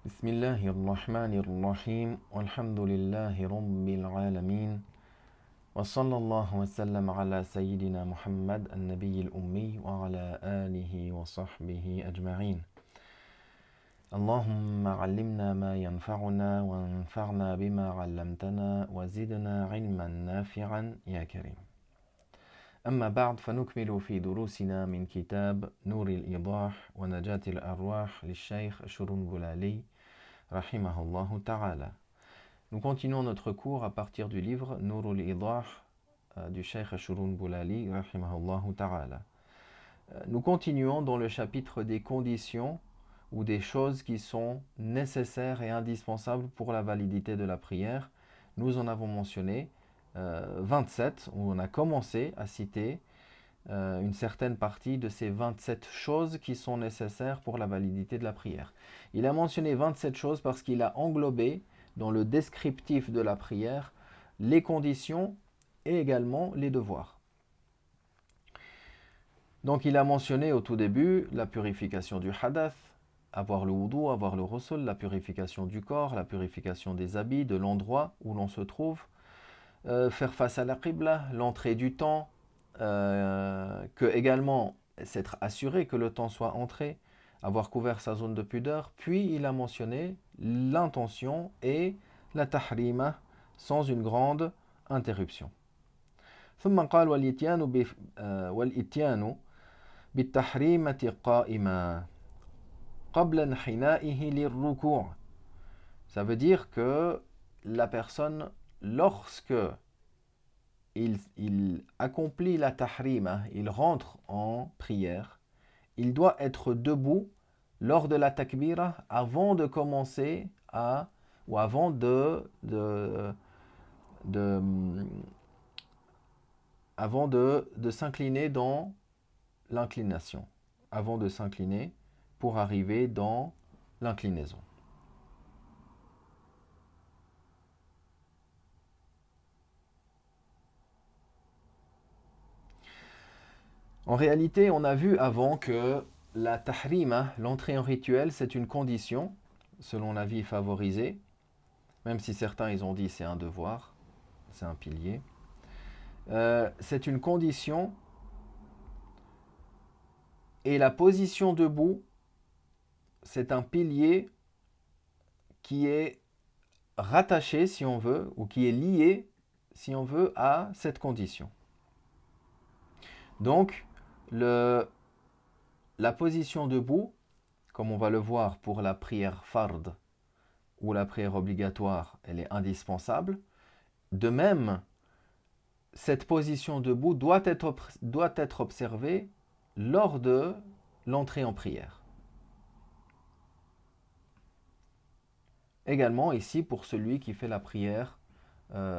بسم الله الرحمن الرحيم والحمد لله رب العالمين وصلى الله وسلم على سيدنا محمد النبي الأمي وعلى آله وصحبه أجمعين. اللهم علمنا ما ينفعنا وانفعنا بما علمتنا وزدنا علما نافعا يا كريم. أما بعد فنكمل في دروسنا من كتاب نور الإيضاح ونجاة الأرواح للشيخ الشرنبلالي رحمه الله تعالى. Nous continuons notre cours à partir du livre Nurul Idah du Cheikh Shurunbulali rahimahullahu ta'ala. Nous continuons dans le chapitre des conditions ou des choses qui sont nécessaires et indispensables pour la validité de la prière. Nous en avons mentionné 27, où on a commencé à citer une certaine partie de ces 27 choses qui sont nécessaires pour la validité de la prière. Il a mentionné 27 choses parce qu'il a englobé dans le descriptif de la prière les conditions et également les devoirs. Donc il a mentionné au tout début la purification du hadath, avoir le wudu, avoir le ghusl, la purification du corps, la purification des habits, de l'endroit où l'on se trouve, faire face à la qibla, l'entrée du temps, que également s'être assuré que le temps soit entré, avoir couvert sa zone de pudeur, puis il a mentionné l'intention et la tahrima sans une grande interruption. ثم قال والإتيان بالتحريمة قائما قبل انحنائه للركوع. Ça veut dire que la personne, lorsque il accomplit la tahrima, il rentre en prière, il doit être debout lors de la takbira avant de commencer ou avant de s'incliner dans l'inclination, avant de s'incliner pour arriver dans l'inclinaison. En réalité, on a vu avant que la tahrima, l'entrée en rituel, c'est une condition, selon l'avis favorisé, même si certains ils ont dit c'est un devoir, c'est un pilier. C'est une condition et la position debout, c'est un pilier qui est rattaché, si on veut, ou qui est lié, si on veut, à cette condition. Donc, la position debout, comme on va le voir pour la prière fard ou la prière obligatoire, elle est indispensable. De même, cette position debout doit être observée lors de l'entrée en prière. Également ici pour celui qui fait la prière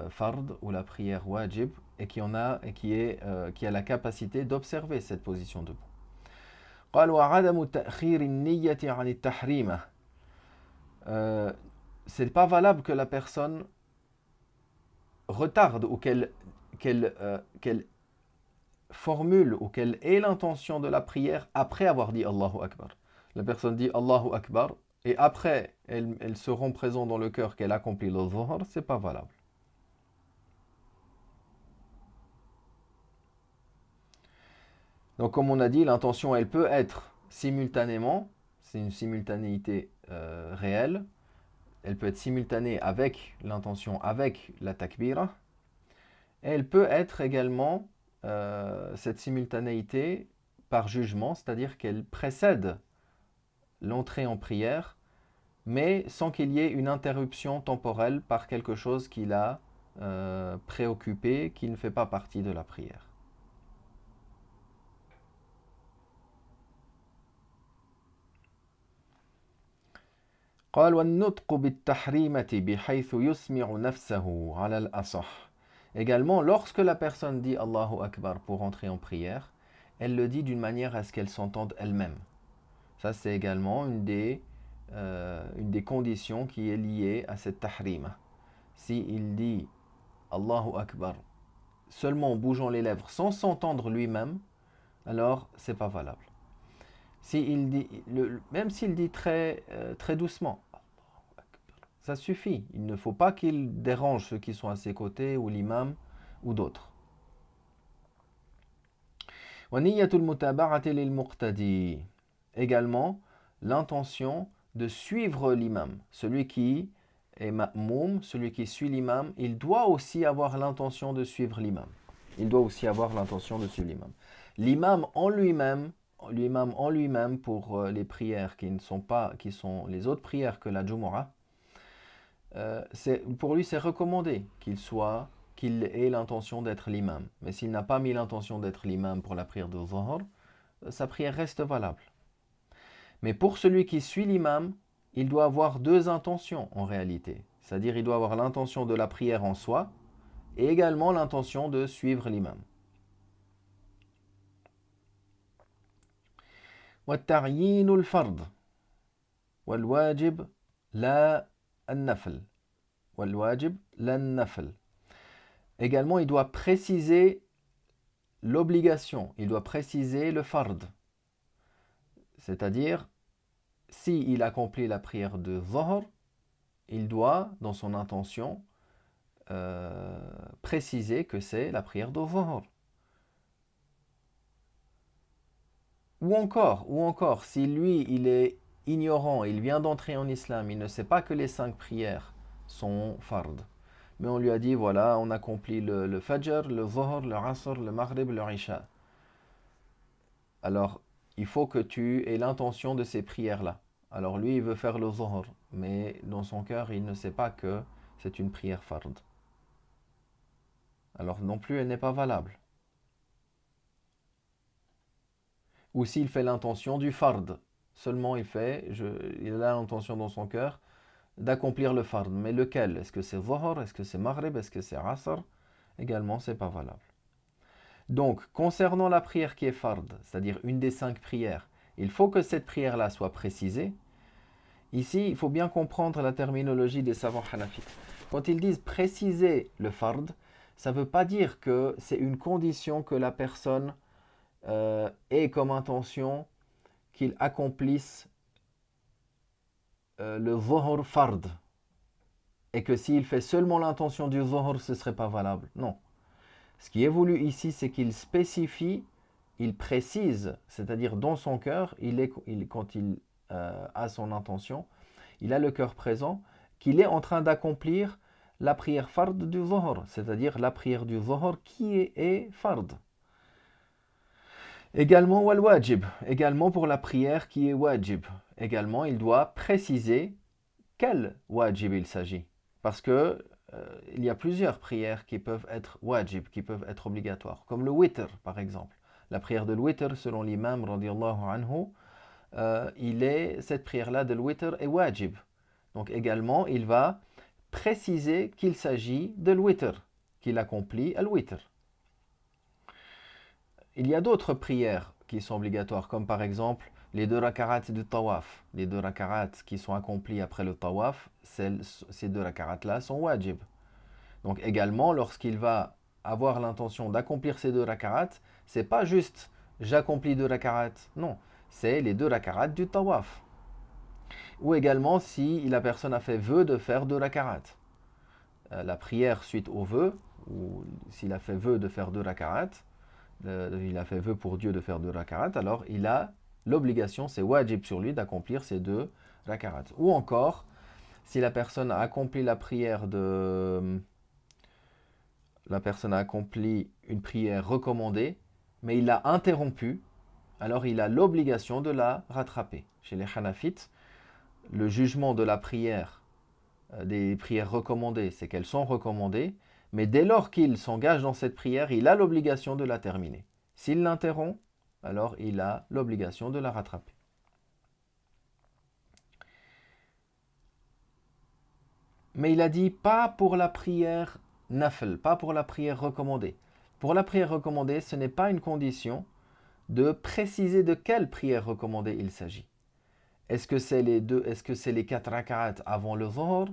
fard ou la prière wajib et qui a la capacité d'observer cette position debout. قال وعدم تأخير النية عن التحريم. C'est pas valable que la personne retarde ou qu'elle formule ou qu'elle ait l'intention de la prière après avoir dit Allahu Akbar. La personne dit Allahu Akbar et après elle se rend présent dans le cœur qu'elle accomplit le dhuhr, c'est pas valable. Donc comme on a dit, l'intention elle peut être simultanément, c'est une simultanéité réelle, elle peut être simultanée avec l'intention, avec la takbira, et elle peut être également cette simultanéité par jugement, c'est-à-dire qu'elle précède l'entrée en prière, mais sans qu'il y ait une interruption temporelle par quelque chose qui l'a préoccupé, qui ne fait pas partie de la prière. قال والنطق بالتحريمة بحيث يسمع نفسه على الأصح. Également, lorsque la personne dit Allahu Akbar pour entrer en prière, elle le dit d'une manière à ce qu'elle s'entende elle-même. Ça, c'est également une des conditions qui est liée à cette tahrima. Si il dit Allahu Akbar seulement en bougeant les lèvres sans s'entendre lui-même, alors c'est pas valable. Même s'il dit très doucement Ça suffit. Il ne faut pas qu'il dérange ceux qui sont à ses côtés, ou l'imam, ou d'autres. وَنِيَّةُ الْمُتَابَعَةِ لِلْمُقْتَدِي. Également, l'intention de suivre l'imam. Celui qui est ma'moum, celui qui suit l'imam, il doit aussi avoir l'intention de suivre l'imam. Il doit aussi avoir l'intention de suivre l'imam. L'imam en lui-même pour les prières qui sont les autres prières que la Jumu'ah, pour lui c'est recommandé qu'il ait l'intention d'être l'imam. Mais s'il n'a pas mis l'intention d'être l'imam pour la prière de Dhuhr, sa prière reste valable. Mais pour celui qui suit l'imam, il doit avoir deux intentions en réalité. C'est-à-dire il doit avoir l'intention de la prière en soi et également l'intention de suivre l'imam. والتعيين الفرض والواجب لا النفل والواجب لا النفل. Également, il doit préciser l'obligation, il doit préciser le fard. C'est-à-dire, s'il accomplit la prière de Dhuhr, il doit, dans son intention, préciser que c'est la prière de Dhuhr. Ou encore, si lui, il est ignorant, il vient d'entrer en islam, il ne sait pas que les 5 prières sont fard. Mais on lui a dit, voilà, on accomplit le Fajr, le Dhuhr, le Asr, le Maghrib, le Isha. Alors, il faut que tu aies l'intention de ces prières-là. Alors lui, il veut faire le Dhuhr, mais dans son cœur, il ne sait pas que c'est une prière fard. Alors non plus, elle n'est pas valable. Ou s'il fait l'intention du fard, seulement il a l'intention dans son cœur d'accomplir le fard. Mais lequel? Est-ce que c'est Dhuhr? Est-ce que c'est Maghrib? Est-ce que c'est Asr? Également, c'est pas valable. Donc, concernant la prière qui est fard, c'est-à-dire une des 5 prières, il faut que cette prière-là soit précisée. Ici, il faut bien comprendre la terminologie des savants hanafites. Quand ils disent préciser le fard, ça ne veut pas dire que c'est une condition que la personne ait comme intention qu'il accomplisse le Dhuhr fard. Et que s'il fait seulement l'intention du Dhuhr, ce ne serait pas valable. Non. Ce qui est voulu ici, c'est qu'il spécifie, il précise, c'est-à-dire dans son cœur, quand il a son intention, il a le cœur présent, qu'il est en train d'accomplir la prière fard du Dhuhr, c'est-à-dire la prière du Dhuhr qui est fard. Également, wal wajib, également pour la prière qui est wajib. Également, il doit préciser quel wajib il s'agit. Parce que il y a plusieurs prières qui peuvent être wajib, qui peuvent être obligatoires, comme le witr par exemple. La prière de l'witr, selon l'imam radiyallahu anhu, cette prière-là de l'witr est wajib. Donc également, il va préciser qu'il s'agit de l'witr, qu'il accomplit al-witr. Il y a d'autres prières qui sont obligatoires, comme par exemple les 2 rak'at du tawaf. Les 2 rak'at qui sont accomplis après le tawaf, ces 2 rak'at-là sont wajib. Donc également, lorsqu'il va avoir l'intention d'accomplir ces 2 rak'at, c'est pas juste j'accomplis 2 rak'at, non, c'est les 2 rak'at du tawaf. Ou également si la personne a fait vœu de faire 2 rak'at. La prière suite au vœu, ou s'il a fait vœu de faire 2 rak'at, il a fait vœu pour Dieu de faire 2 rak'at, alors il a l'obligation, c'est wajib sur lui d'accomplir ces 2 rak'at. Ou encore, si la personne a accompli la prière la personne a accompli une prière recommandée, mais il l'a interrompue, alors il a l'obligation de la rattraper. Chez les Hanafites, le jugement de la prière, des prières recommandées, c'est qu'elles sont recommandées, mais dès lors qu'il s'engage dans cette prière, il a l'obligation de la terminer. S'il l'interrompt, alors il a l'obligation de la rattraper. Mais il a dit pas pour la prière nafl, pas pour la prière recommandée. Pour la prière recommandée, ce n'est pas une condition de préciser de quelle prière recommandée il s'agit. Est-ce que c'est les 4 rak'at avant le Dhuhr?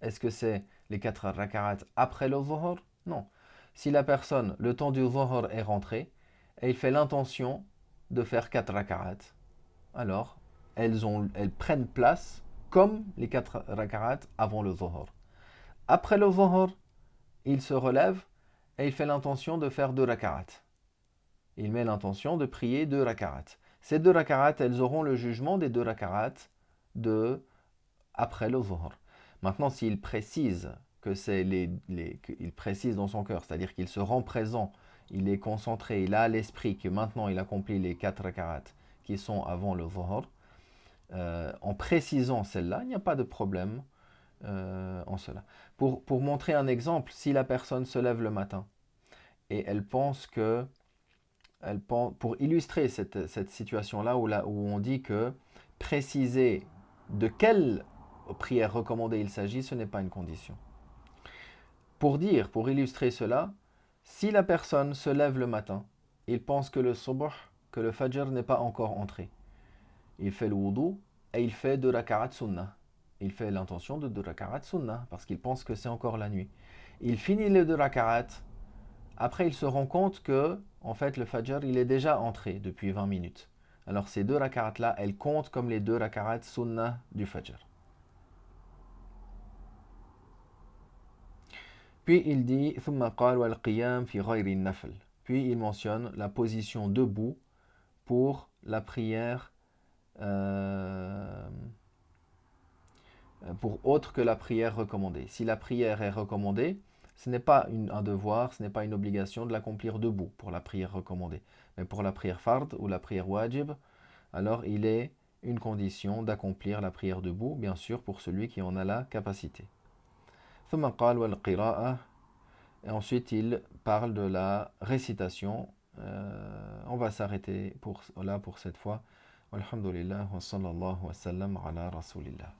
Est-ce que c'est les 4 rak'at après le Dhuhr? Non. Si la personne, le temps du Dhuhr est rentré, et il fait l'intention de faire 4 rak'at, alors elles prennent place comme les 4 rak'at avant le Dhuhr. Après le Dhuhr, il se relève et il fait l'intention de faire 2 rak'at. Il met l'intention de prier 2 rak'at. Ces 2 rak'at, elles auront le jugement des 2 rak'at après le Dhuhr. Maintenant, s'il précise que c'est qu'il précise dans son cœur, c'est-à-dire qu'il se rend présent, il est concentré, il a à l'esprit que maintenant il accomplit les 4 rak'at qui sont avant le Dhuhr, en précisant celle-là, il n'y a pas de problème en cela. Pour montrer un exemple, si la personne se lève le matin et elle pense que, pour illustrer cette situation-là où on dit que préciser de quelle prière recommandée il s'agit, ce n'est pas une condition. Pour illustrer cela, si la personne se lève le matin, il pense que le subh, que le fajr n'est pas encore entré. Il fait le wudu et il fait 2 rak'at sunnah. Il fait l'intention de 2 rak'at sunnah parce qu'il pense que c'est encore la nuit. Il finit les 2 rak'at. Après, il se rend compte que, en fait, le fajr, il est déjà entré depuis 20 minutes. Alors, ces 2 rak'at-là, elles comptent comme les 2 rak'at sunnah du fajr. Puis il dit ثم قال والقيام في غير النفل. Puis il mentionne la position debout pour la prière pour autre que la prière recommandée. Si la prière est recommandée, ce n'est pas un devoir, ce n'est pas une obligation de l'accomplir debout pour la prière recommandée. Mais pour la prière fard ou la prière wajib, alors il est une condition d'accomplir la prière debout, bien sûr pour celui qui en a la capacité. ثم قال والقراءة. Et ensuite, il parle de la récitation. On va s'arrêter pour cette fois. Alhamdulillah wa sallallahu wa sallam ala rasulillah.